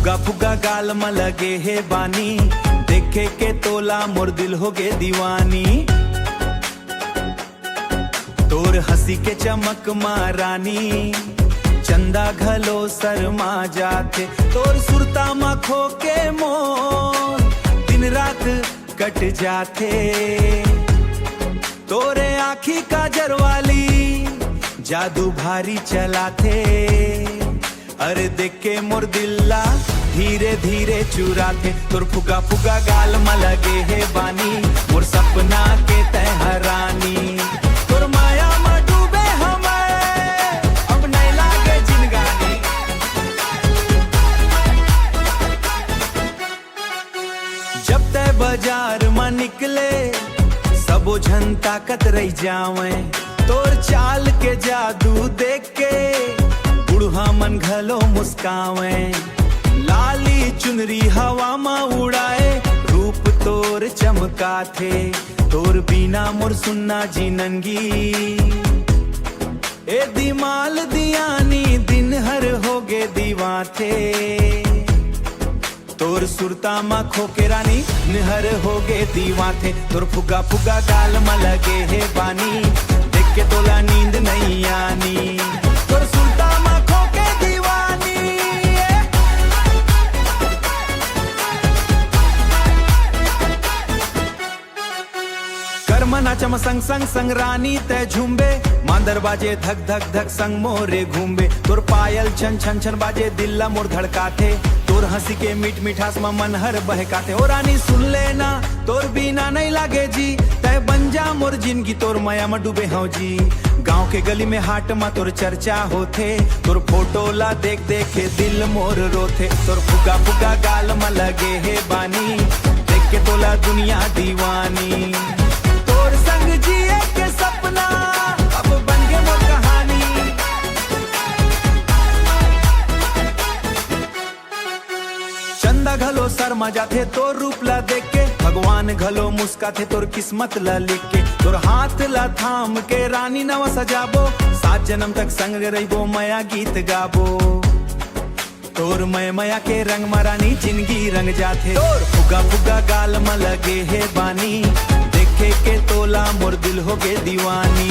फुगा फुगा गाल में लगे है बानी, देखे के तोला मोर दिल हो गे दीवानी। तोर हंसी के चमक मारानी, चंदा घलो शर्मा जाते। तोर सुरता मा खो के मोर दिन रात कट जाते। तोरे आँखी काजर वाली जादू भारी चलाते। अरे देख के मोर दिल्ला धीरे धीरे चुराते। तोर फुगा फुगा गाल में लगे है बानी, मोर सपना के तहरानी। तोर माया में डूबे हमें अब नहीं लागे जिनगानी। जब ते बाजार में निकले सबो झन ताकत रह जावे। तोर चाल के जादू देख के बुढ़ा मन घलो मुस्कावे। लाली चुनरी हवा में उड़ाए, रूप तोर चमका थे। तोर बिना मोर सुनना जीनंगी, ए दिमाल दियानी दिन हर हो गे दीवा थे। तोर सुरता मा खोके रानी निहर हो गे दीवा थे। तोर फुगा फुगा गाल में लगे है बानी, देख के तोला नींद नहीं आनी। तोर सुरता मा खोके दीवानी। कर्म नाचम संग संग संग रानी ते झुम्बे। मांदर बाजे धक धक धक संग मोरे घूमबे। तोर पायल छन छन छन बाजे दिल्ला मोर धड़काथे। तोर हंसी के मीठ मिठास में मन हर बहकाते। ओ रानी सुन लेना तोर बिना नहीं लागे जी, तय बन जा मोर जिंदगी तोर माया में डूबे हूँ जी। गांव के गली में हाट में तोर चर्चा होथे। तोर फोटो ला देख देख के दिल मोर रोथे। तोर फुगा फुगा गाल में लगे है बानी, देख के तोला दुनिया दीवानी। तोर संग जिए के सपना अब बन गए मोर कहानी। चंदा घलो शर्मा जाथे तोर रूप ला देख के, भगवान घलो मुस्काथे तोर किस्मत ला लिख के। तोर हाथ ला थाम के रानी नवा सजाबो, 7 जन्म तक संग रहिबो मया गीत गाबो। तोर मया के रंग मरानी जिंदगी रंग जाथे। तोर फुगा फुगा गाल में लगे है बानी, देखे के तोला मोर दिल हो गे दीवानी।